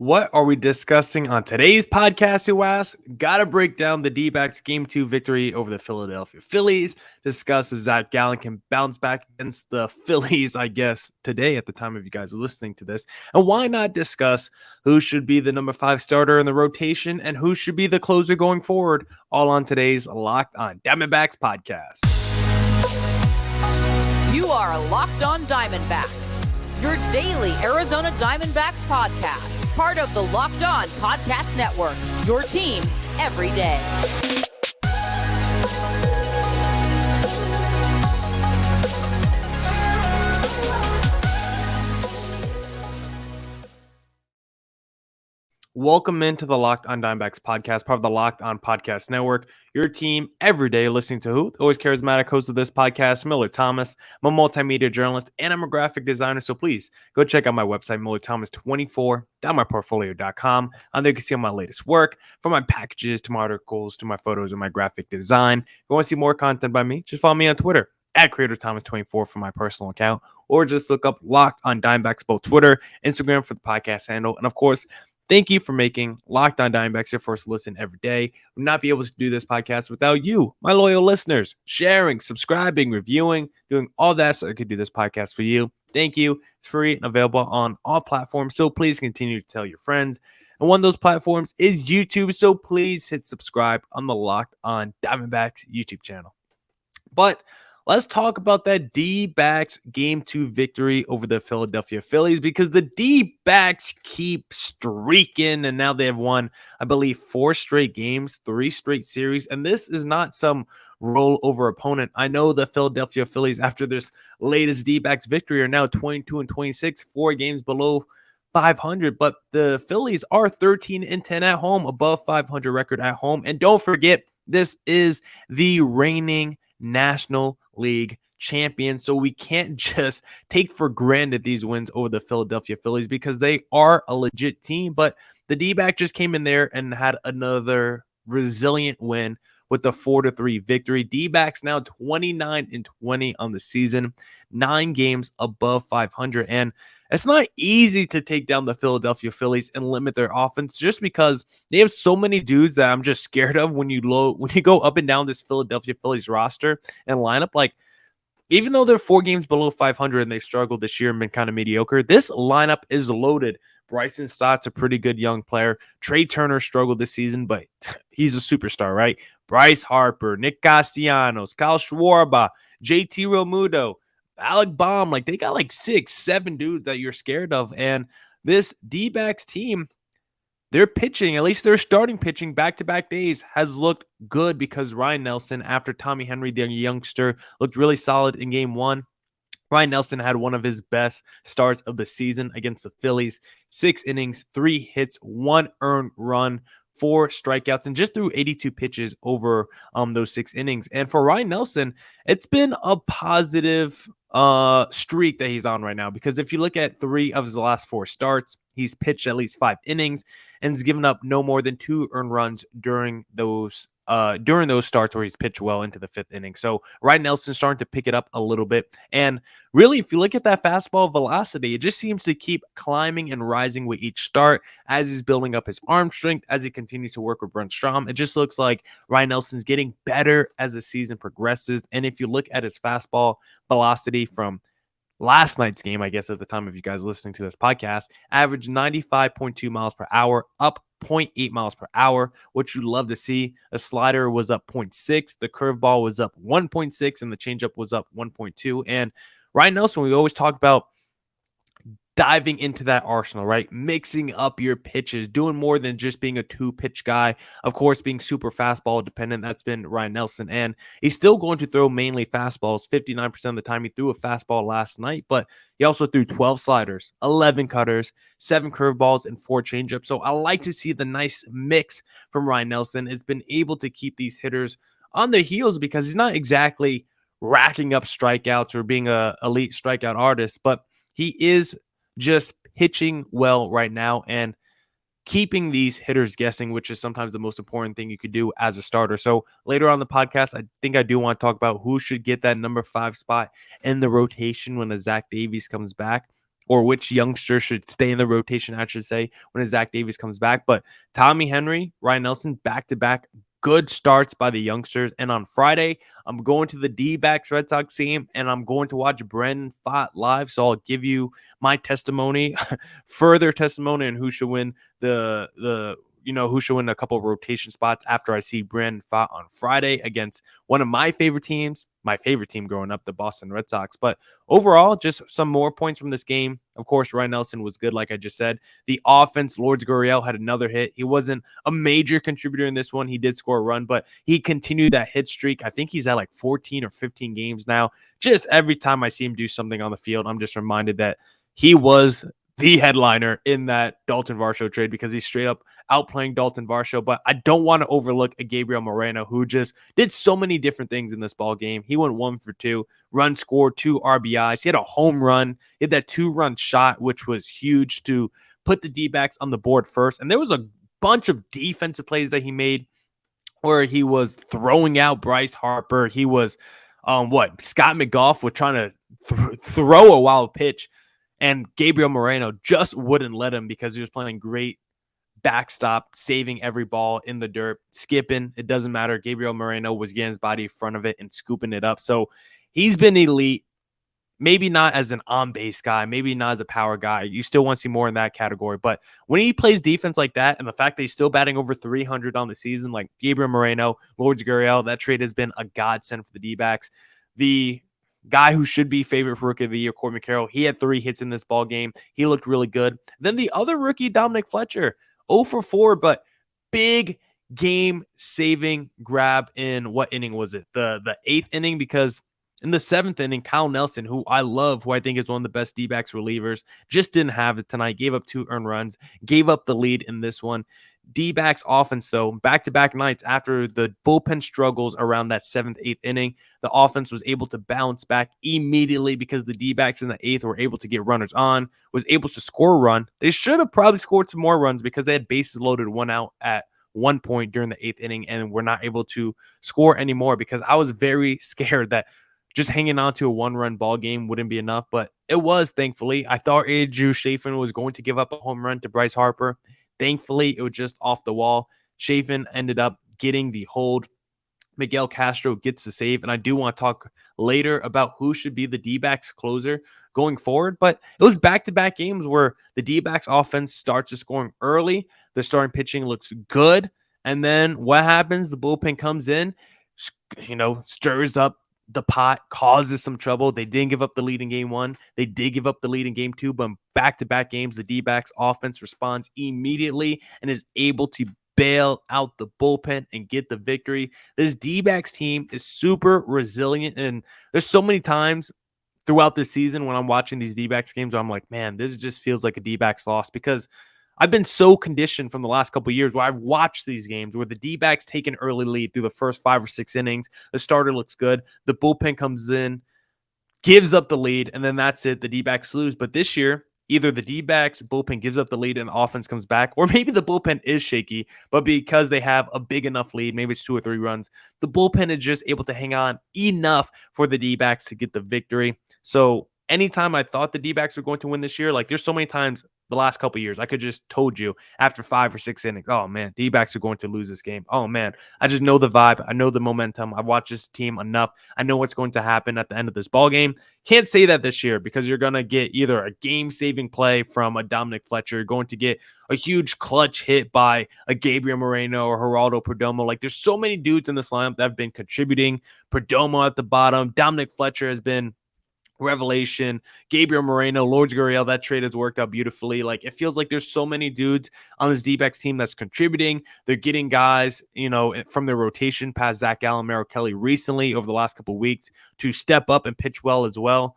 What are we discussing on today's podcast, you ask? Gotta break down the D-backs Game 2 victory over the Philadelphia Phillies, discuss if Zac Gallen can bounce back against the Phillies, I guess, today at the time of you guys listening to this, and why not discuss who should be the number 5 starter in the rotation and who should be the closer going forward, all on today's Locked on Diamondbacks podcast. You are Locked on Diamondbacks, your daily Arizona Diamondbacks podcast. Part of the Locked On Podcast Network, your team every day. Welcome into the Locked on Diamondbacks podcast, part of the Locked on Podcast Network. Your team every day listening to who? The always charismatic host of this podcast, Millard Thomas. I'm a multimedia journalist and I'm a graphic designer, so please go check out my website, millardthomas24.myportfolio.com. On there you can see all my latest work, from my packages to my articles to my photos and my graphic design. If you want to see more content by me, just follow me on Twitter at CreatorThomas24 for my personal account, or just look up Locked on Diamondbacks, both Twitter, Instagram for the podcast handle, and of course, thank you for making Locked on Diamondbacks your first listen every day. Would not be able to do this podcast without you, my loyal listeners, sharing, subscribing, reviewing, doing all that so I could do this podcast for you. Thank you. It's free and available on all platforms, so please continue to tell your friends. And one of those platforms is YouTube, so please hit subscribe on the Locked on Diamondbacks YouTube channel. But let's talk about that D-backs Game 2 victory over the Philadelphia Phillies, because the D-backs keep streaking, and now they have won, I believe, 4 straight games, 3 straight series, and this is not some rollover opponent. I know the Philadelphia Phillies, after this latest D-backs victory, are now 22-26, 4 games below 500, but the Phillies are 13-10 at home, above 500 record at home, and don't forget, this is the reigning National League champion. So we can't just take for granted these wins over the Philadelphia Phillies, because they are a legit team. But the D-back just came in there and had another resilient win with the 4-3 victory. D-backs now 29-20 on the season, 9 games above 500. And it's not easy to take down the Philadelphia Phillies and limit their offense, just because they have so many dudes that I'm just scared of when you go up and down this Philadelphia Phillies roster and lineup. Like, even though they're 4 games below 500 and they struggled this year and been kind of mediocre, this lineup is loaded. Bryson Stott's a pretty good young player. Trey Turner struggled this season, but he's a superstar, right? Bryce Harper, Nick Castellanos, Kyle Schwarber, JT Realmuto, Alec Baum. Like, they got like 6-7 dudes that you're scared of. And this D-backs team, their pitching, at least their starting pitching, back-to-back days has looked good, because Ryan Nelson, after Tommy Henry, the youngster, looked really solid in game 1. Ryan Nelson had one of his best starts of the season against the Phillies. 6 innings, 3 hits, 1 earned run, 4 strikeouts, and just threw 82 pitches over those 6 innings. And for Ryan Nelson, it's been a positive streak that he's on right now, because if you look at 3 of his last 4 starts, he's pitched at least 5 innings and has given up no more than 2 earned runs during those starts where he's pitched well into the 5th inning. So Ryan Nelson's starting to pick it up a little bit. And really, if you look at that fastball velocity, it just seems to keep climbing and rising with each start as he's building up his arm strength, as he continues to work with Brent Strom. It just looks like Ryan Nelson's getting better as the season progresses. And if you look at his fastball velocity from last night's game, I guess at the time of you guys listening to this podcast, averaged 95.2 miles per hour, up 0.8 miles per hour, which you love to see. A slider was up 0.6, the curveball was up 1.6, and the changeup was up 1.2. And Ryan Nelson, we always talk about diving into that arsenal, right? Mixing up your pitches, doing more than just being a 2-pitch guy. Of course, being super fastball dependent. That's been Ryan Nelson. And he's still going to throw mainly fastballs. 59% of the time he threw a fastball last night, but he also threw 12 sliders, 11 cutters, 7 curveballs, and 4 changeups. So I like to see the nice mix from Ryan Nelson. It's been able to keep these hitters on their heels, because he's not exactly racking up strikeouts or being a elite strikeout artist, but he is just pitching well right now and keeping these hitters guessing, which is sometimes the most important thing you could do as a starter. So later on the podcast, I think I do want to talk about who should get that number 5 spot in the rotation when a Zach Davies comes back. or which youngster should stay in the rotation, I should say, when Zach Davies comes back. But Tommy Henry, Ryan Nelson, back-to-back good starts by the youngsters. And on Friday, I'm going to the Dbacks Red Sox game, and I'm going to watch Brendan Pfaadt live. So I'll give you my testimony, further testimony on who should win who should win a couple of rotation spots after I see Brendan Pfaadt on Friday against one of my favorite teams, my favorite team growing up, the Boston Red Sox. But overall, just some more points from this game. Of course, Ryan Nelson was good, like I just said. The offense, Lourdes Gurriel had another hit. He wasn't a major contributor in this one. He did score a run, but he continued that hit streak. I think he's at like 14 or 15 games now. Just every time I see him do something on the field, I'm just reminded that he was the headliner in that Dalton Varsho trade because he's straight up outplaying Dalton Varsho. But I don't want to overlook a Gabriel Moreno who just did so many different things in this ball game. He went 1 for 2, run scored, 2 RBIs. He had a home run. He had that 2-run shot, which was huge to put the D-backs on the board first. And there was a bunch of defensive plays that he made where he was throwing out Bryce Harper. He was, Scott McGough was trying to throw a wild pitch. And Gabriel Moreno just wouldn't let him because he was playing great backstop, saving every ball in the dirt, skipping. It doesn't matter. Gabriel Moreno was getting his body in front of it and scooping it up. So he's been elite. Maybe not as an on-base guy, maybe not as a power guy. You still want to see more in that category. But when he plays defense like that, and the fact that he's still batting over 300 on the season, like Gabriel Moreno, Lourdes Gurriel, that trade has been a godsend for the D-backs. The guy who should be favorite for Rookie of the Year, Corbin Carroll, he had 3 hits in this ball game. He looked really good. Then the other rookie, Dominic Fletcher, 0 for 4, but big game-saving grab in what inning was it? The 8th inning, because in the 7th inning, Kyle Nelson, who I love, who I think is one of the best D-backs relievers, just didn't have it tonight. Gave up 2 earned runs, gave up the lead in this one. D-backs offense, though, back-to-back nights after the bullpen struggles around that 7th, 8th inning, the offense was able to bounce back immediately because the D-backs in the 8th were able to get runners on, was able to score a run. They should have probably scored some more runs because they had bases loaded, 1 out at one point during the 8th inning and were not able to score anymore because I was very scared that just hanging on to a 1-run ball game wouldn't be enough, but it was, thankfully. I thought Andrew Chafin was going to give up a home run to Bryce Harper. Thankfully, it was just off the wall. Chafin ended up getting the hold. Miguel Castro gets the save, and I do want to talk later about who should be the D-backs closer going forward, but it was back-to-back games where the D-backs offense starts to scoring early. The starting pitching looks good, and then what happens? The bullpen comes in, stirs up the pot, causes some trouble. They didn't give up the lead in game 1. They did give up the lead in game 2, but in back-to-back games, the D-backs offense responds immediately and is able to bail out the bullpen and get the victory. This D-backs team is super resilient, and there's so many times throughout the season when I'm watching these D-backs games where I'm like, man, this just feels like a D-backs loss because I've been so conditioned from the last couple of years where I've watched these games where the D-backs take an early lead through the first 5 or 6 innings. The starter looks good. The bullpen comes in, gives up the lead, and then that's it. The D-backs lose. But this year, either the D-backs bullpen gives up the lead and the offense comes back, or maybe the bullpen is shaky, but because they have a big enough lead, maybe it's 2 or 3 runs, the bullpen is just able to hang on enough for the D-backs to get the victory. So anytime I thought the D-backs were going to win this year, like there's so many times the last couple of years, I could just told you after 5 or 6 innings, oh man, D-backs are going to lose this game. Oh man, I just know the vibe. I know the momentum. I've watched this team enough. I know what's going to happen at the end of this ball game. Can't say that this year because you're going to get either a game-saving play from a Dominic Fletcher, you're going to get a huge clutch hit by a Gabriel Moreno or Geraldo Perdomo. Like there's so many dudes in this lineup that have been contributing. Perdomo at the bottom. Dominic Fletcher has been revelation. Gabriel Moreno, Lourdes Gurriel, that trade has worked out beautifully. Like it feels like there's so many dudes on this D-backs team that's contributing. They're getting guys, from their rotation past Zac Gallen, Merrill Kelly recently over the last couple of weeks to step up and pitch well as well.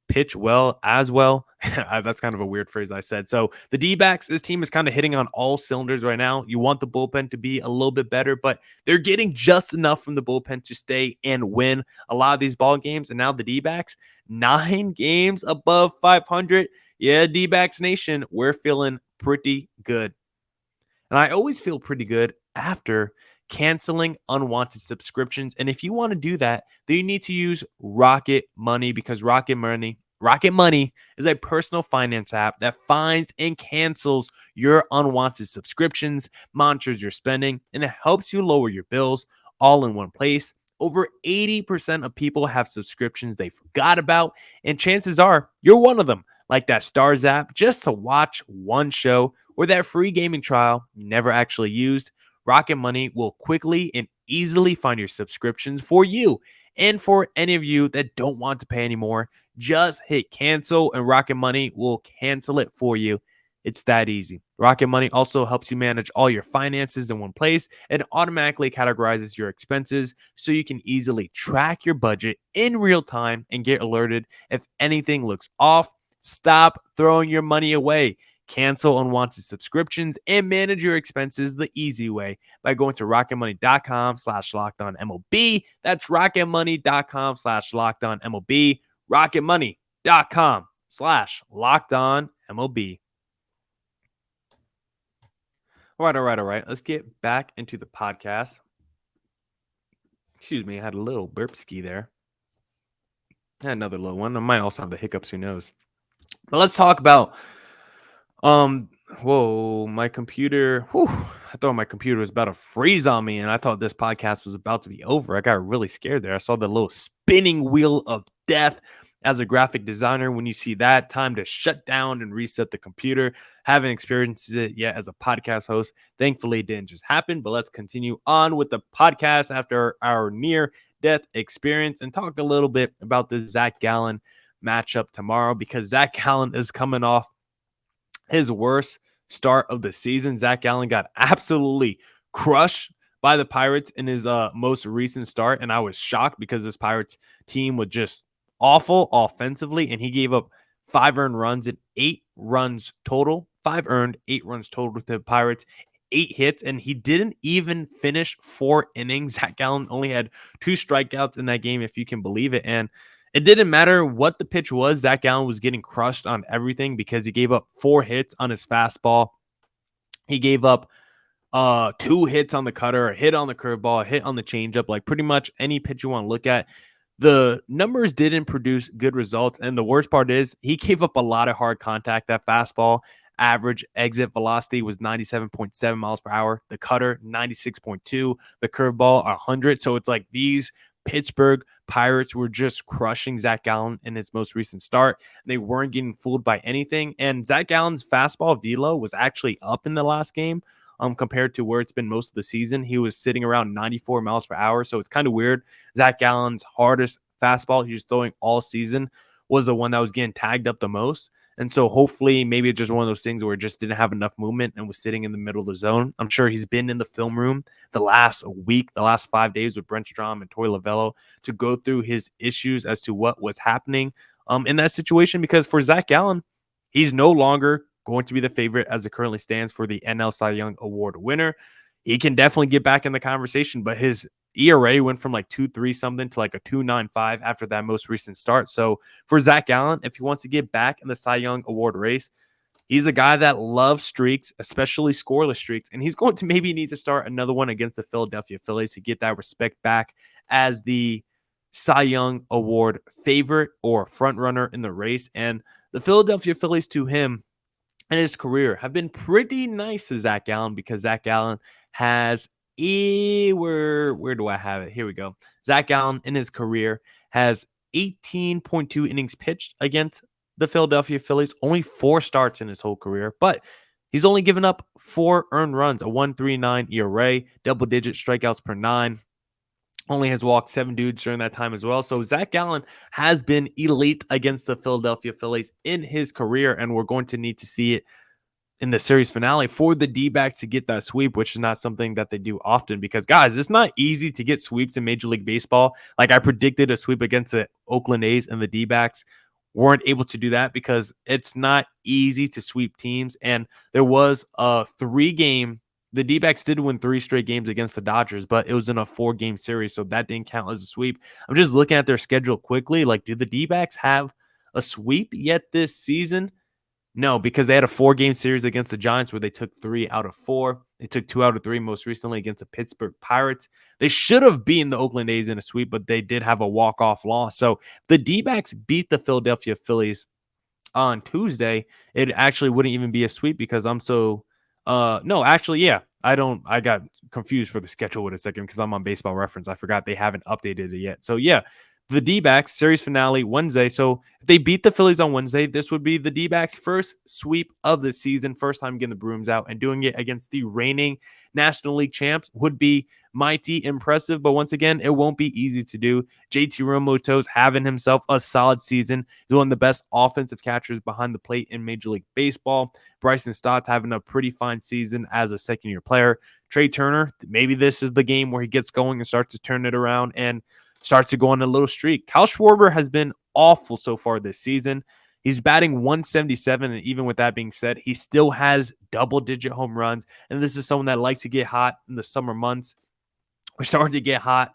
Pitch well as well. That's kind of a weird phrase I said. So the D-backs, this team is kind of hitting on all cylinders right now. You want the bullpen to be a little bit better, but they're getting just enough from the bullpen to stay and win a lot of these ball games. And now the D-backs, 9 games above 500. Yeah, D-backs Nation, we're feeling pretty good. And I always feel pretty good after canceling unwanted subscriptions. And if you want to do that, then you need to use Rocket Money because Rocket Money Rocket Money is a personal finance app that finds and cancels your unwanted subscriptions, monitors your spending, and it helps you lower your bills all in one place. Over 80% of people have subscriptions they forgot about, and chances are you're one of them, like that Stars app just to watch one show or that free gaming trial you never actually used. Rocket Money will quickly and easily find your subscriptions for you. And for any of you that don't want to pay anymore, just hit cancel and Rocket Money will cancel it for you. It's that easy. Rocket Money also helps you manage all your finances in one place and automatically categorizes your expenses so you can easily track your budget in real time and get alerted if anything looks off. Stop throwing your money away. Cancel unwanted subscriptions and manage your expenses the easy way by going to rocketmoney.com/lockedonmlb. That's rocketmoney.com/lockedonmlb. rocketmoney.com/lockedonmlb. All right. Let's get back into the podcast. Excuse me, I had a little burp ski there. Another little one. I might also have the hiccups, who knows. But let's talk about my computer. I thought my computer was about to freeze on me, and I thought this podcast was about to be over. I got really scared there. I saw the little spinning wheel of death. As a graphic designer, when you see that, time to shut down and reset the computer. Haven't experienced it yet as a podcast host. Thankfully, it didn't just happen, but let's continue on with the podcast after our near-death experience and talk a little bit about the Zac Gallen matchup tomorrow, because Zac Gallen is coming off his worst start of the season. Zac Gallen got absolutely crushed by the Pirates in his most recent start, and I was shocked because this Pirates team was just awful offensively, and he gave up 5 earned runs and 8 runs total. 5 earned, 8 runs total with the Pirates, 8 hits, and he didn't even finish 4 innings. Zac Gallen only had 2 strikeouts in that game, if you can believe it, and it didn't matter what the pitch was. Zac Gallen was getting crushed on everything because he gave up 4 hits on his fastball. He gave up 2 hits on the cutter, a hit on the curveball, a hit on the changeup, like pretty much any pitch you want to look at. The numbers didn't produce good results, and the worst part is he gave up a lot of hard contact. That fastball average exit velocity was 97.7 miles per hour. The cutter, 96.2. The curveball, 100. So it's like these Pittsburgh Pirates were just crushing Zac Gallen in his most recent start. They weren't getting fooled by anything, and Zac Gallen's fastball velo was actually up in the last game. Compared to where it's been most of the season. He was sitting around 94 miles per hour. So it's kind of weird. Zac Gallen's hardest fastball he was throwing all season was the one that was getting tagged up the most. And so hopefully maybe it's just one of those things where it just didn't have enough movement and was sitting in the middle of the zone. I'm sure he's been in the film room the last week, the last 5 days with Brent Strom and Toy Lavello to go through his issues as to what was happening in that situation. Because for Zac Gallen, he's no longer going to be the favorite as it currently stands for the NL Cy Young Award winner. He can definitely get back in the conversation, but his ERA went from like 2.3 something to like a 2.95 after that most recent start. So for Zac Gallen, if he wants to get back in the Cy Young Award race, he's a guy that loves streaks, especially scoreless streaks, and he's going to maybe need to start another one against the Philadelphia Phillies to get that respect back as the Cy Young Award favorite or front runner in the race. And the Philadelphia Phillies, to him, in his career have been pretty nice to Zac Gallen, because Zac Gallen has where do I have it? Here we go. Zac Gallen in his career has 18.2 innings pitched against the Philadelphia Phillies, only 4 starts in his whole career, but he's only given up 4 earned runs, a 1.39 ERA, double-digit strikeouts per 9. Only has walked 7 dudes during that time as well. So Zac Gallen has been elite against the Philadelphia Phillies in his career, and we're going to need to see it in the series finale for the Dbacks to get that sweep, which is not something that they do often, because, guys, it's not easy to get sweeps in Major League Baseball. Like, I predicted a sweep against the Oakland A's, and the Dbacks weren't able to do that because it's not easy to sweep teams. And there was a 3-game the D-backs did win 3 straight games against the Dodgers, but it was in a 4-game series, so that didn't count as a sweep. I'm just looking at their schedule quickly. Like, do the D-backs have a sweep yet this season? No, because they had a 4-game series against the Giants where they took 3 out of 4. They took 2 out of 3 most recently against the Pittsburgh Pirates. They should have beaten the Oakland A's in a sweep, but they did have a walk-off loss. So the D-backs beat the Philadelphia Phillies on Tuesday. It actually wouldn't even be a sweep because I'm so no, actually, yeah. I got confused for the schedule with a second because I'm on Baseball Reference. I forgot they haven't updated it yet. So yeah, the D-backs series finale Wednesday. So if they beat the Phillies on Wednesday, this would be the D-backs' first sweep of the season, first time getting the brooms out, and doing it against the reigning National League champs would be mighty impressive. But once again, it won't be easy to do. JT Realmuto's having himself a solid season. He's one of the best offensive catchers behind the plate in Major League Baseball. Bryson Stott's having a pretty fine season as a second-year player. Trey Turner, maybe this is the game where he gets going and starts to turn it around and starts to go on a little streak. Kyle Schwarber has been awful so far this season. He's batting 177, and even with that being said, he still has double-digit home runs, and this is someone that likes to get hot in the summer months. We're starting to get hot,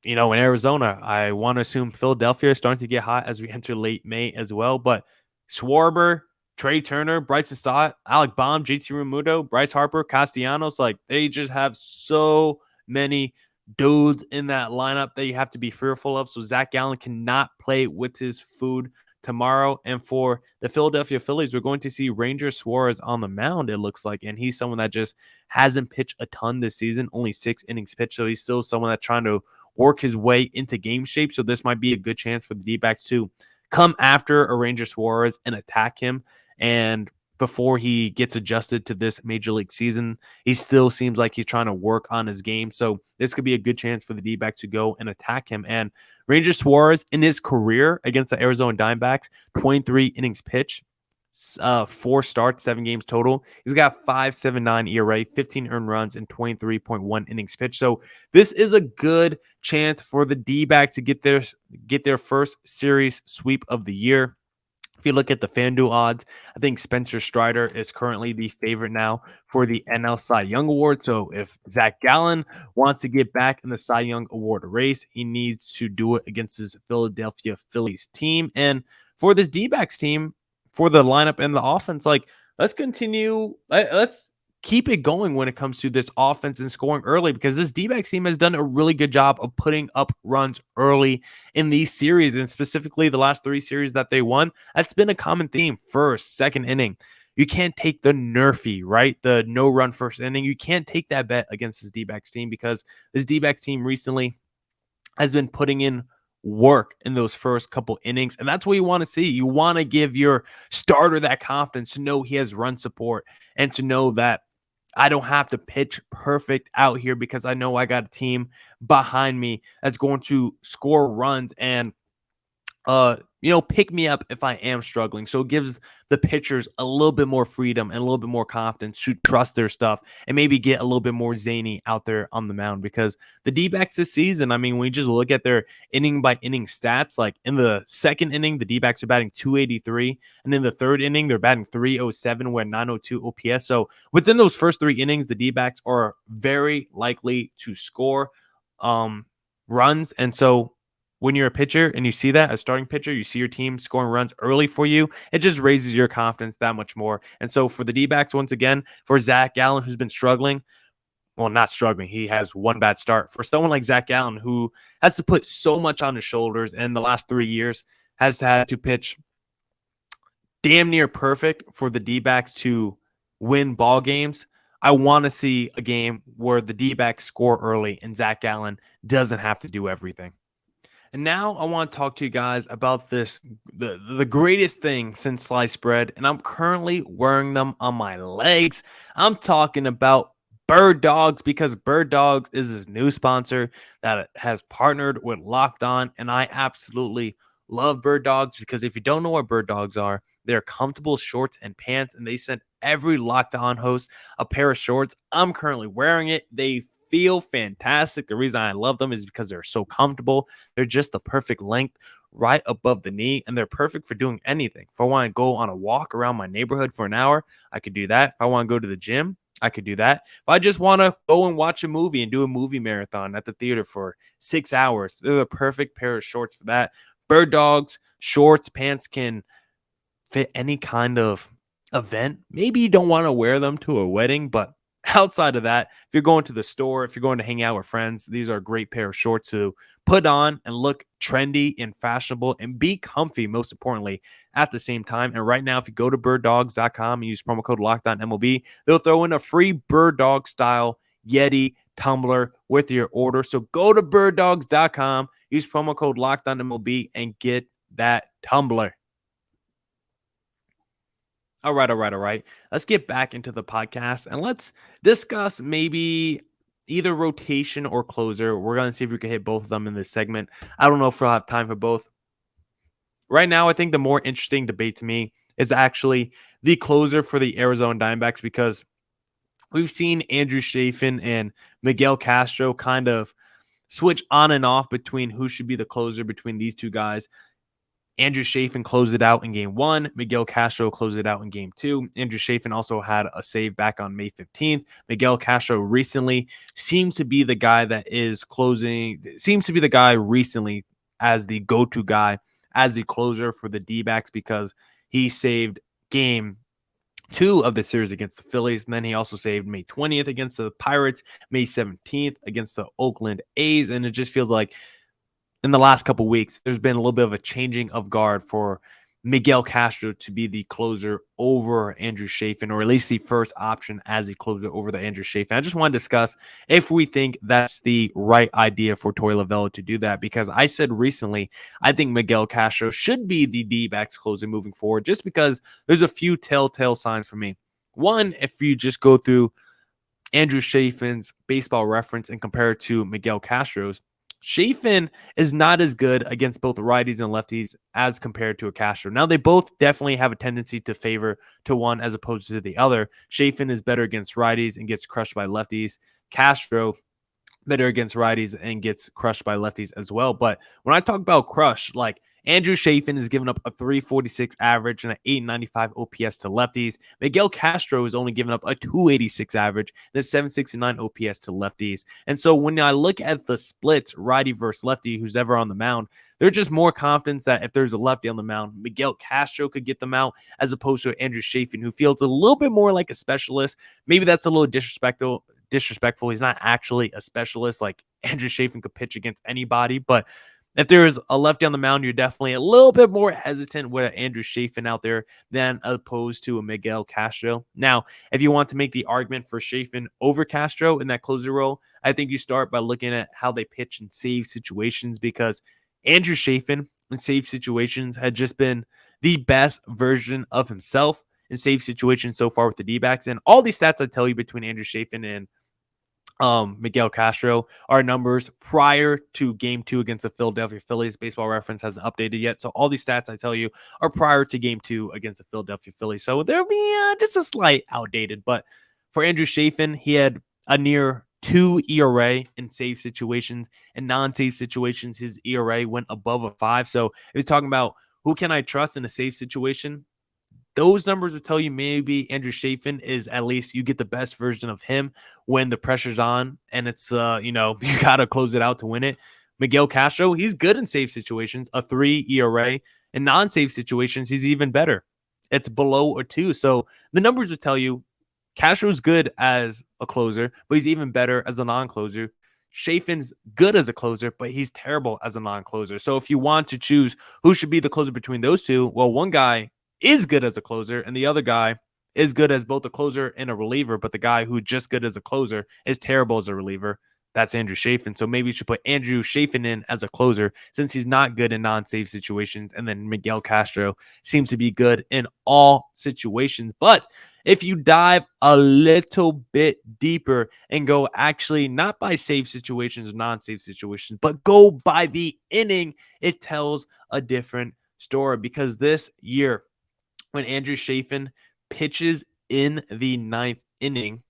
in Arizona. I want to assume Philadelphia is starting to get hot as we enter late May as well, but Schwarber, Trey Turner, Bryson Stott, Alec Baum, JT Realmuto, Bryce Harper, Castellanos, they just have so many dudes in that lineup that you have to be fearful of. So Zac Gallen cannot play with his food tomorrow. And for the Philadelphia Phillies, we're going to see Ranger Suarez on the mound, it looks like. And he's someone that just hasn't pitched a ton this season, only 6 innings pitched. So he's still someone that's trying to work his way into game shape. So this might be a good chance for the D-backs to come after a Ranger Suarez and attack him. And before he gets adjusted to this Major League season, he still seems like he's trying to work on his game. So this could be a good chance for the D-backs to go and attack him. And Ranger Suarez, in his career against the Arizona Diamondbacks, 23 innings pitched, 4 starts, 7 games total. He's got 5.79 ERA, 15 earned runs, and 23.1 innings pitched. So this is a good chance for the D-backs to get their first series sweep of the year. If you look at the FanDuel odds, I think Spencer Strider is currently the favorite now for the NL Cy Young Award. So if Zac Gallen wants to get back in the Cy Young Award race, he needs to do it against his Philadelphia Phillies team. And for this D-backs team, for the lineup and the offense, let's continue. Let's keep it going when it comes to this offense and scoring early, because this D-backs team has done a really good job of putting up runs early in these series, and specifically the last 3 series that they won. That's been a common theme. First, second inning. You can't take the nerfy, right? The no-run first inning. You can't take that bet against this D-backs team, because this D-backs team recently has been putting in work in those first couple innings, and that's what you want to see. You want to give your starter that confidence to know he has run support and to know that I don't have to pitch perfect out here because I know I got a team behind me that's going to score runs and pick me up if I am struggling. So it gives the pitchers a little bit more freedom and a little bit more confidence to trust their stuff and maybe get a little bit more zany out there on the mound, because the D-backs this season, when you just look at their inning by inning stats, like in the second inning, the D-backs are batting 283, and in the third inning, they're batting 307 with 902 OPS. So within those first 3 innings, the D-backs are very likely to score runs. And so when you're a pitcher and you see that, a starting pitcher, you see your team scoring runs early for you, it just raises your confidence that much more. And so for the D-backs, once again, for Zac Gallen, who's been struggling, well, not struggling, he has one bad start. For someone like Zac Gallen, who has to put so much on his shoulders and the last 3 years has had to pitch damn near perfect for the D-backs to win ball games, I want to see a game where the D-backs score early and Zac Gallen doesn't have to do everything. And now I want to talk to you guys about the greatest thing since sliced bread, and I'm currently wearing them on my legs. I'm talking about Bird Dogs, because Bird Dogs is his new sponsor that has partnered with Locked On, and I absolutely love Bird Dogs, because if you don't know what Bird Dogs are, they're comfortable shorts and pants, and they send every Locked On host a pair of shorts. I'm currently wearing it. They feel fantastic. The reason I love them is because they're so comfortable. They're just the perfect length right above the knee, and they're perfect for doing anything. If I want to go on a walk around my neighborhood for an hour, I could do that. If I want to go to the gym, I could do that. If I just want to go and watch a movie and do a movie marathon at the theater for 6 hours, they're the perfect pair of shorts for that. Bird Dogs shorts, pants can fit any kind of event. Maybe you don't want to wear them to a wedding, but outside of that, if you're going to the store, if you're going to hang out with friends, these are a great pair of shorts to put on and look trendy and fashionable and be comfy, most importantly, at the same time. And right now, if you go to birddogs.com and use promo code LOCKEDONMLB, they'll throw in a free Bird Dog style Yeti tumbler with your order. So go to birddogs.com, use promo code LOCKEDONMLB, and get that tumbler. All right. Let's get back into the podcast and let's discuss maybe either rotation or closer. We're going to see if we can hit both of them in this segment. I don't know if we'll have time for both. Right now, I think the more interesting debate to me is actually the closer for the Arizona Diamondbacks, because we've seen Andrew Chafin and Miguel Castro kind of switch on and off between who should be the closer between these two guys. Andrew Chafin closed it out in game 1. Miguel Castro closed it out in game 2. Andrew Chafin also had a save back on May 15th. Miguel Castro recently seems to be the guy that is closing, seems to be the guy recently as the go-to guy, as the closer for the Dbacks, because he saved game 2 of the series against the Phillies. And then he also saved May 20th against the Pirates, May 17th against the Oakland A's. And it just feels like in the last couple of weeks, there's been a little bit of a changing of guard for Miguel Castro to be the closer over Andrew Chafin, or at least the first option as the closer over the Andrew Chafin. I just want to discuss if we think that's the right idea for Torey Lovullo to do that, because I said recently, I think Miguel Castro should be the D-backs closer moving forward, just because there's a few telltale signs for me. One, if you just go through Andrew Chafin's baseball reference and compare it to Miguel Castro's, Chafin is not as good against both righties and lefties as compared to a Castro. Now, they both definitely have a tendency to favor to one as opposed to the other. Chafin is better against righties and gets crushed by lefties. Castro, better against righties and gets crushed by lefties as well. But when I talk about crush, like Andrew Chafin is giving up a 346 average and an 895 OPS to lefties. Miguel Castro is only giving up a 286 average and a 769 OPS to lefties. And so when I look at the splits, righty versus lefty, who's ever on the mound, there's just more confidence that if there's a lefty on the mound, Miguel Castro could get them out, as opposed to Andrew Chafin, who feels a little bit more like a specialist. Maybe that's a little disrespectful. He's not actually a specialist. Like Andrew Chafin could pitch against anybody, but if there's a lefty on the mound, you're definitely a little bit more hesitant with Andrew Chafin out there than opposed to a Miguel Castro. Now, if you want to make the argument for Chafin over Castro in that closer role, I think you start by looking at how they pitch in save situations, because Andrew Chafin in save situations had just been the best version of himself in save situations so far with the D-backs. And all these stats I tell you between Andrew Chafin and Miguel Castro are numbers prior to game 2 against the Philadelphia Phillies. Baseball Reference hasn't updated yet. So all these stats I tell you are prior to game 2 against the Philadelphia Phillies. So there'll be just a slight outdated. But for Andrew Chafin, he had a near 2 ERA in save situations, and non-save situations, his ERA went above a 5. So if you're talking about who can I trust in a save situation, those numbers would tell you maybe Andrew Chafin is, at least you get the best version of him when the pressure's on and it's, you got to close it out to win it. Miguel Castro, he's good in save situations, a 3 ERA. In non-save situations, he's even better. It's below a 2. So the numbers would tell you Castro's good as a closer, but he's even better as a non-closer. Chafin's good as a closer, but he's terrible as a non-closer. So if you want to choose who should be the closer between those two, well, one guy is good as a closer, and the other guy is good as both a closer and a reliever, but the guy who's just good as a closer is terrible as a reliever. That's Andrew Chafin. So maybe you should put Andrew Chafin in as a closer, since he's not good in non-save situations, and then Miguel Castro seems to be good in all situations. But if you dive a little bit deeper and go actually not by save situations or non-save situations, but go by the inning, it tells a different story, because this year, when Andrew Chafin pitches in the 9th inning,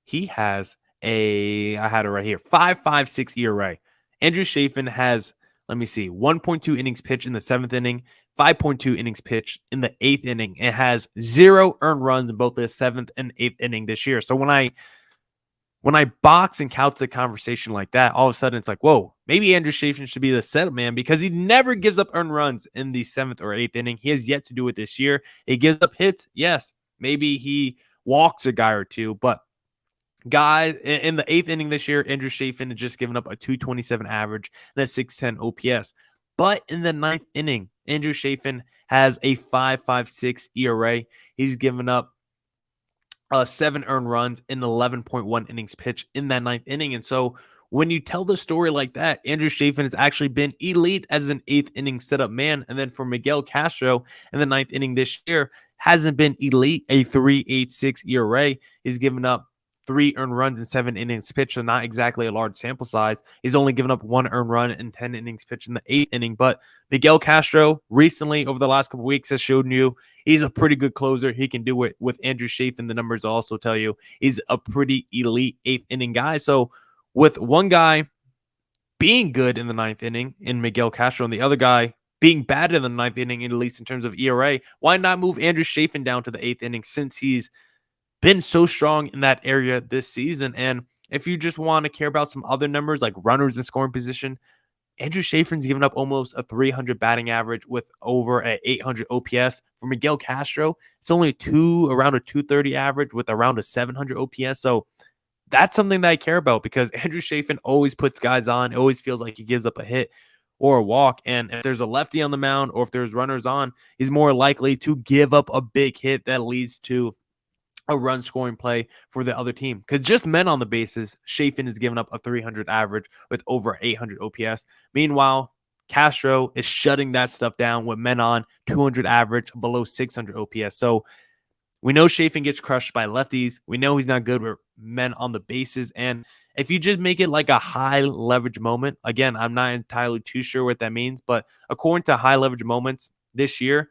he has I had it right here, 5.56 ERA. Andrew Chafin has, 1.2 innings pitched in the 7th inning, 5.2 innings pitched in the 8th inning. It has 0 earned runs in both the 7th and 8th inning this year. So when I box and couch the conversation like that, all of a sudden it's like, whoa, maybe Andrew Chafin should be the setup man, because he never gives up earned runs in the 7th or 8th inning. He has yet to do it this year. He gives up hits. Yes, maybe he walks a guy or two, but Guys, in the 8th inning this year, Andrew Chafin had just given up a 227 average and a 610 OPS. But in the 9th inning, Andrew Chafin has a 5.56 ERA. He's given up 7 earned runs in 11.1 innings pitched in that 9th inning. And so when you tell the story like that, Andrew Chafin has actually been elite as an 8th inning setup man. And then for Miguel Castro in the 9th inning this year, hasn't been elite, a 3.86 ERA. He's given up 3 earned runs in 7 innings pitched, so not exactly a large sample size. He's only given up 1 earned run in 10 innings pitched in the 8th inning. But Miguel Castro recently, over the last couple of weeks, has shown you he's a pretty good closer. He can do it with Andrew Chafin. The numbers also tell you he's a pretty elite 8th inning guy. So with one guy being good in the 9th inning in Miguel Castro and the other guy being bad in the 9th inning, at least in terms of ERA, why not move Andrew Chafin down to the 8th inning since he's been so strong in that area this season? And if you just want to care about some other numbers like runners in scoring position, Andrew Chafin's given up almost a 300 batting average with over a 800 OPS. For Miguel Castro, it's only around a 230 average with around a 700 OPS. So that's something that I care about because Andrew Chafin always puts guys on. It always feels like he gives up a hit or a walk. And if there's a lefty on the mound or if there's runners on, he's more likely to give up a big hit that leads to a run scoring play for the other team. Because just men on the bases, Chafin is giving up a 300 average with over 800 OPS. Meanwhile, Castro is shutting that stuff down with men on 200 average, below 600 OPS. So we know Chafin gets crushed by lefties. We know he's not good with men on the bases. And if you just make it like a high leverage moment, again, I'm not entirely too sure what that means, but according to high leverage moments this year,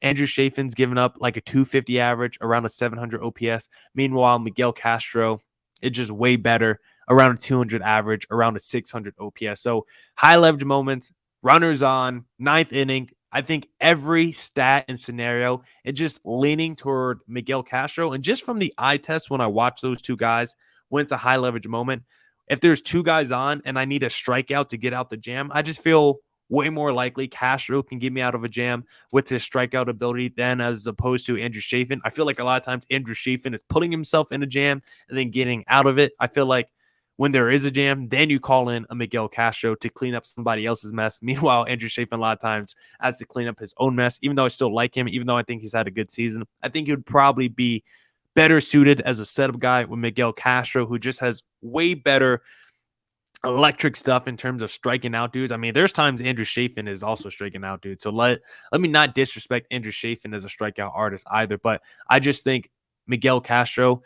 Andrew Chafin's given up like a 250 average, around a 700 OPS. Meanwhile, Miguel Castro is just way better, around a 200 average, around a 600 OPS. So high leverage moments, runners on, 9th inning. I think every stat and scenario is just leaning toward Miguel Castro. And just from the eye test, when I watch those two guys, when it's a high leverage moment, if there's 2 guys on and I need a strikeout to get out the jam, I just feel way more likely Castro can get me out of a jam with his strikeout ability than as opposed to Andrew Chafin. I feel like a lot of times Andrew Chafin is putting himself in a jam and then getting out of it. I feel like when there is a jam, then you call in a Miguel Castro to clean up somebody else's mess. Meanwhile, Andrew Chafin a lot of times has to clean up his own mess. Even though I still like him, even though I think he's had a good season, I think he would probably be better suited as a setup guy with Miguel Castro, who just has way better electric stuff in terms of striking out dudes. I mean, there's times Andrew Chafin is also striking out dudes. So let me not disrespect Andrew Chafin as a strikeout artist either. But I just think Miguel Castro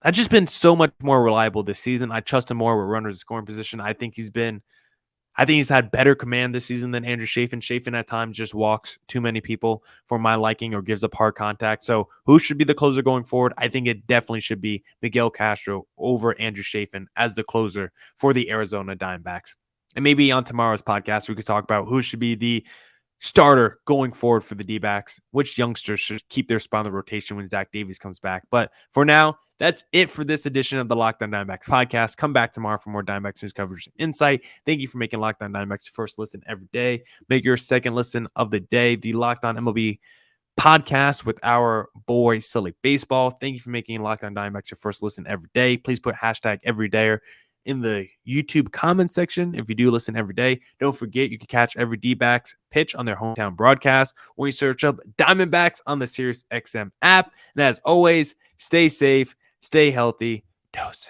has just been so much more reliable this season. I trust him more with runners in scoring position. I think he's had better command this season than Andrew Chafin. Chafin at times just walks too many people for my liking or gives up hard contact. So who should be the closer going forward? I think it definitely should be Miguel Castro over Andrew Chafin as the closer for the Arizona Diamondbacks. And maybe on tomorrow's podcast, we could talk about who should be the starter going forward for the Dbacks, which youngsters should keep their spot on the rotation when Zach Davies comes back. But for now, that's it for this edition of the Locked On Diamondbacks podcast. Come back tomorrow for more Diamondbacks news coverage and insight. Thank you for making Locked On Diamondbacks your first listen every day. Make your second listen of the day the Locked On MLB podcast with our boy Silly Baseball. Thank you for making Locked On Diamondbacks your first listen every day. Please put hashtag everydayer in the YouTube comment section if you do listen every day. Don't forget you can catch every Dbacks pitch on their hometown broadcast when you search up Diamondbacks on the SiriusXM app. And as always, stay safe, stay healthy. Doses.